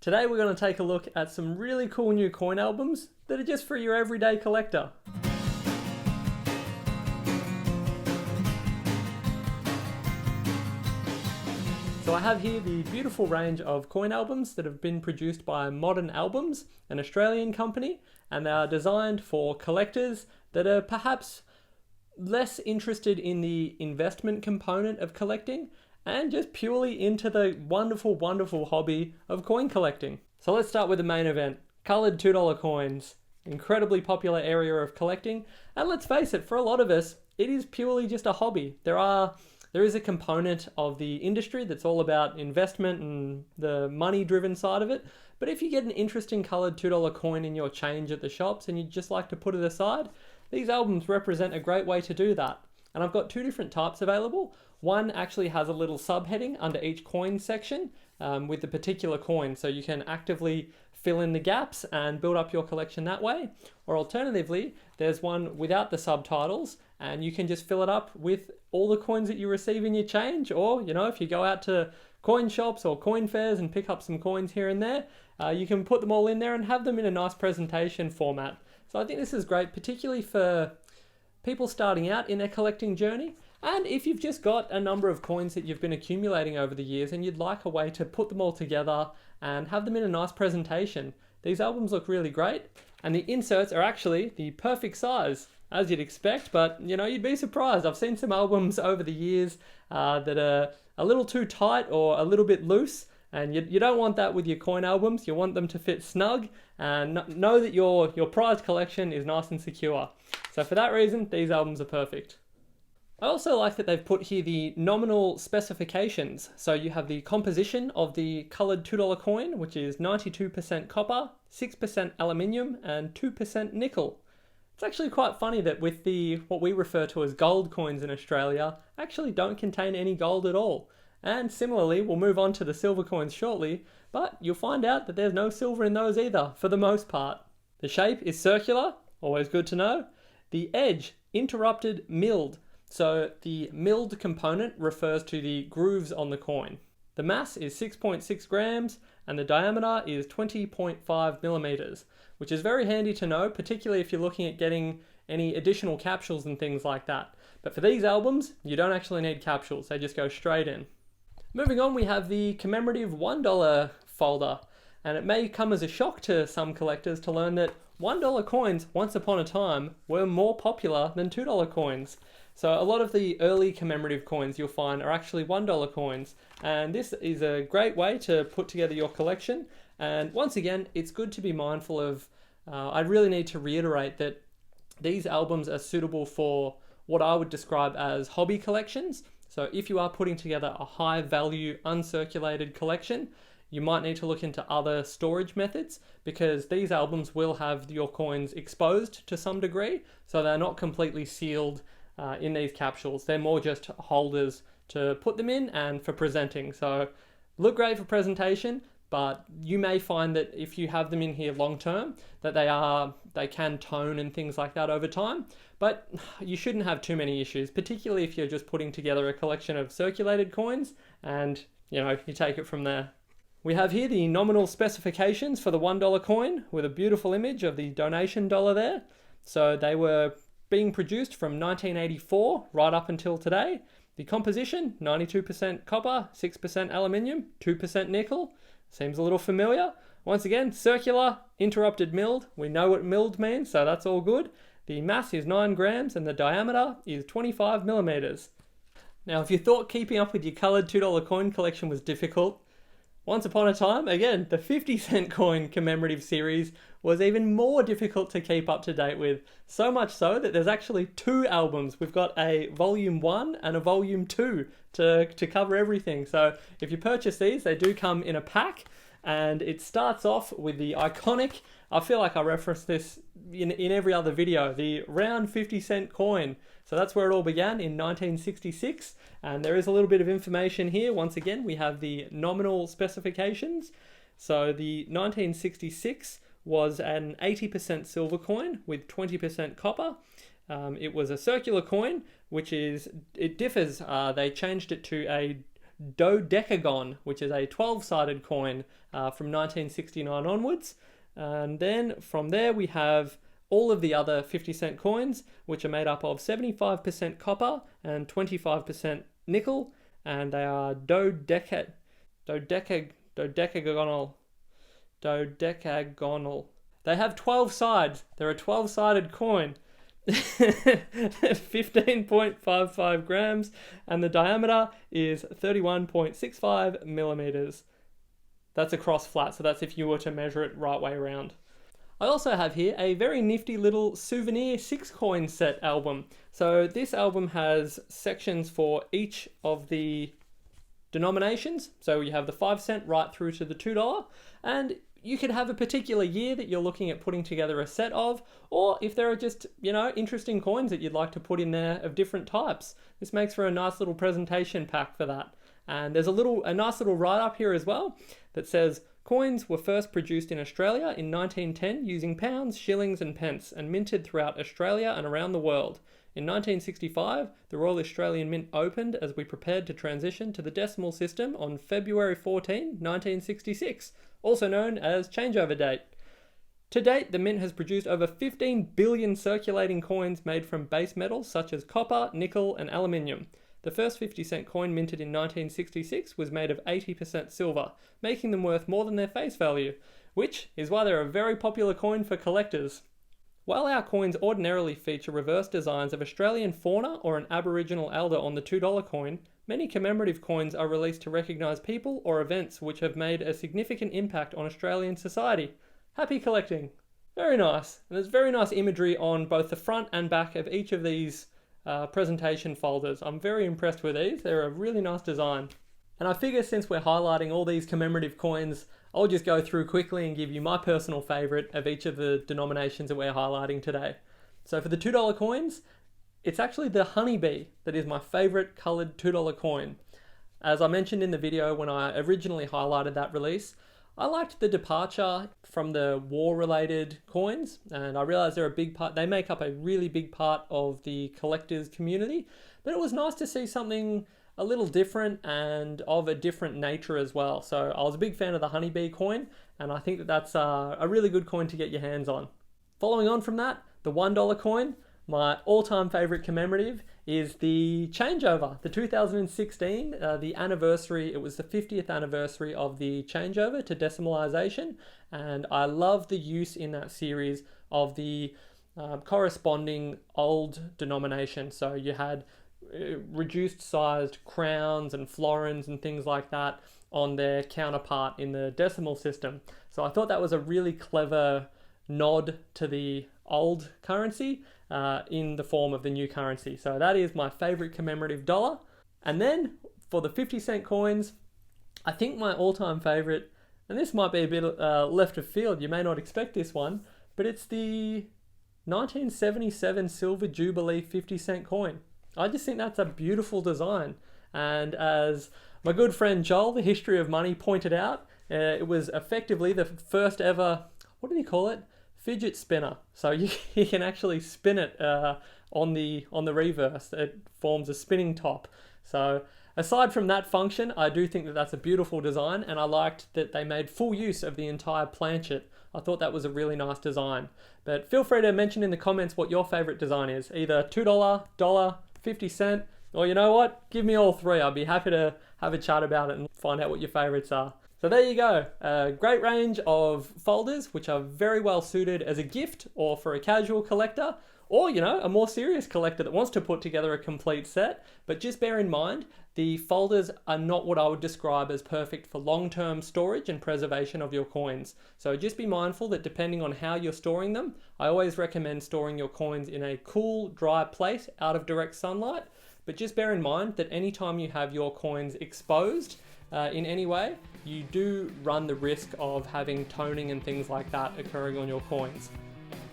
Today we're going to take a look at some really cool new coin albums that are just for your everyday collector. So I have here the beautiful range of coin albums that have been produced by Modern Albums, an Australian company, and they are designed for collectors that are perhaps less interested in the investment component of collecting and just purely into the wonderful, wonderful hobby of coin collecting. So let's start with the main event, coloured $2 coins. Incredibly popular area of collecting, and let's face it, for a lot of us, it is purely just a hobby. There is a component of the industry that's all about investment and the money-driven side of it, but if you get an interesting coloured $2 coin in your change at the shops and you'd just like to put it aside, these albums represent a great way to do that. And I've got two different types available. One actually has a little subheading under each coin section with the particular coin, so you can actively fill in the gaps and build up your collection that way. Or alternatively, there's one without the subtitles, and you can just fill it up with all the coins that you receive in your change, or if you go out to coin shops or coin fairs and pick up some coins here and there, you can put them all in there and have them in a nice presentation format. So I think this is great, particularly for people starting out in their collecting journey. And if you've just got a number of coins that you've been accumulating over the years and you'd like a way to put them all together and have them in a nice presentation, these albums look really great. And the inserts are actually the perfect size, as you'd expect, but you'd be surprised. I've seen some albums over the years that are a little too tight or a little bit loose, and you don't want that with your coin albums. You want them to fit snug and know that your prized collection is nice and secure. So for that reason, these albums are perfect. I also like that they've put here the nominal specifications. So you have the composition of the coloured $2 coin, which is 92% copper, 6% aluminium, and 2% nickel. It's actually quite funny that with what we refer to as gold coins in Australia actually don't contain any gold at all. And similarly, we'll move on to the silver coins shortly, but you'll find out that there's no silver in those either, for the most part. The shape is circular, always good to know. The edge, interrupted milled. So the milled component refers to the grooves on the coin. The mass is 6.6 grams and the diameter is 20.5 millimeters, which is very handy to know, particularly if you're looking at getting any additional capsules and things like that. But for these albums, you don't actually need capsules, they just go straight in. Moving on, we have the commemorative $1 folder, and it may come as a shock to some collectors to learn that $1 coins, once upon a time, were more popular than $2 coins. So a lot of the early commemorative coins you'll find are actually $1 coins, and this is a great way to put together your collection. And once again, it's good to be mindful of, I really need to reiterate that these albums are suitable for what I would describe as hobby collections. So if you are putting together a high value uncirculated collection, you might need to look into other storage methods, because these albums will have your coins exposed to some degree, so they're not completely sealed in these capsules. They're more just holders to put them in and for presenting. So look great for presentation, but you may find that if you have them in here long term, that they can tone and things like that over time. But you shouldn't have too many issues, particularly if you're just putting together a collection of circulated coins and you take it from there. We have here the nominal specifications for the $1 coin with a beautiful image of the donation dollar there. So they were being produced from 1984 right up until today. The composition, 92% copper, 6% aluminium, 2% nickel. Seems a little familiar. Once again, circular, interrupted milled. We know what milled means, so that's all good. The mass is 9 grams and the diameter is 25 millimeters. Now, if you thought keeping up with your coloured $2 coin collection was difficult, once upon a time, again, the 50-cent coin commemorative series was even more difficult to keep up to date with. So much so that there's actually 2 albums. We've got a volume 1 and a volume 2 to cover everything. So if you purchase these, they do come in a pack, and it starts off with the iconic, I feel like I reference this in every other video, the round 50-cent coin. So that's where it all began in 1966, and there is a little bit of information here. Once again, we have the nominal specifications. So the 1966 was an 80% silver coin with 20% copper. It was a circular coin, it differs. They changed it to a dodecagon, which is a 12-sided coin from 1969 onwards. And then from there we have all of the other 50-cent coins, which are made up of 75% copper and 25% nickel, and they are dodecagonal. They have 12 sides. They're a 12-sided coin. 15.55 grams, and the diameter is 31.65 millimeters. That's across flat, so that's if you were to measure it right way around. I also have here a very nifty little Souvenir 6-coin set album. So this album has sections for each of the denominations. So you have the 5 cent right through to the $2, and you could have a particular year that you're looking at putting together a set of, or if there are just, interesting coins that you'd like to put in there of different types. This makes for a nice little presentation pack for that. And there's a nice little write-up here as well that says, coins were first produced in Australia in 1910 using pounds, shillings and pence, and minted throughout Australia and around the world. In 1965, the Royal Australian Mint opened as we prepared to transition to the decimal system on February 14, 1966, also known as changeover date. To date, the Mint has produced over 15 billion circulating coins made from base metals such as copper, nickel and aluminium. The first 50-cent coin minted in 1966 was made of 80% silver, making them worth more than their face value, which is why they're a very popular coin for collectors. While our coins ordinarily feature reverse designs of Australian fauna or an Aboriginal elder on the $2 coin, many commemorative coins are released to recognise people or events which have made a significant impact on Australian society. Happy collecting! Very nice. And there's very nice imagery on both the front and back of each of these presentation folders. I'm very impressed with these. They're a really nice design. And I figure since we're highlighting all these commemorative coins, I'll just go through quickly and give you my personal favourite of each of the denominations that we're highlighting today. So for the $2 coins, it's actually the honeybee that is my favourite coloured $2 coin. As I mentioned in the video when I originally highlighted that release, I liked the departure from the war-related coins, and I realised they're a big part. They make up a really big part of the collectors community, but it was nice to see something a little different and of a different nature as well. So I was a big fan of the honeybee coin, and I think that that's a really good coin to get your hands on. Following on from that, the $1 coin, my all-time favourite commemorative, is the changeover, the 2016, the anniversary. It was the 50th anniversary of the changeover to decimalisation, and I love the use in that series of the corresponding old denomination. So you had reduced sized crowns and florins and things like that on their counterpart in the decimal system. So I thought that was a really clever nod to the old currency in the form of the new currency. So that is my favorite commemorative dollar. And then for the 50-cent coins, I think my all-time favorite, and this might be a bit left of field, you may not expect this one, but it's the 1977 Silver Jubilee 50-cent coin. I just think that's a beautiful design. And as my good friend Joel, the History of Money, pointed out, it was effectively the first ever, what did he call it? Fidget spinner. So you can actually spin it on the reverse. It forms a spinning top. So aside from that function, I do think that that's a beautiful design, and I liked that they made full use of the entire planchet. I thought that was a really nice design. But feel free to mention in the comments what your favorite design is. Either $2, $1, 50 cent, or you know what? Give me all three. I'd be happy to have a chat about it and find out what your favorites are. So there you go, a great range of folders which are very well suited as a gift or for a casual collector, or a more serious collector that wants to put together a complete set. But just bear in mind, the folders are not what I would describe as perfect for long-term storage and preservation of your coins. So just be mindful that depending on how you're storing them, I always recommend storing your coins in a cool, dry place out of direct sunlight. But just bear in mind that anytime you have your coins exposed in any way, you do run the risk of having toning and things like that occurring on your coins.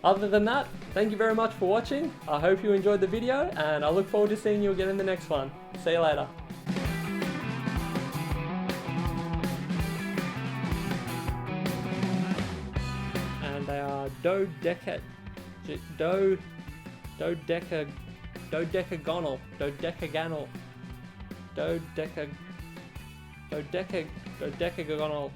Other than that, thank you very much for watching. I hope you enjoyed the video, and I look forward to seeing you again in the next one. See you later. And they are dodecagonal. dodecagonal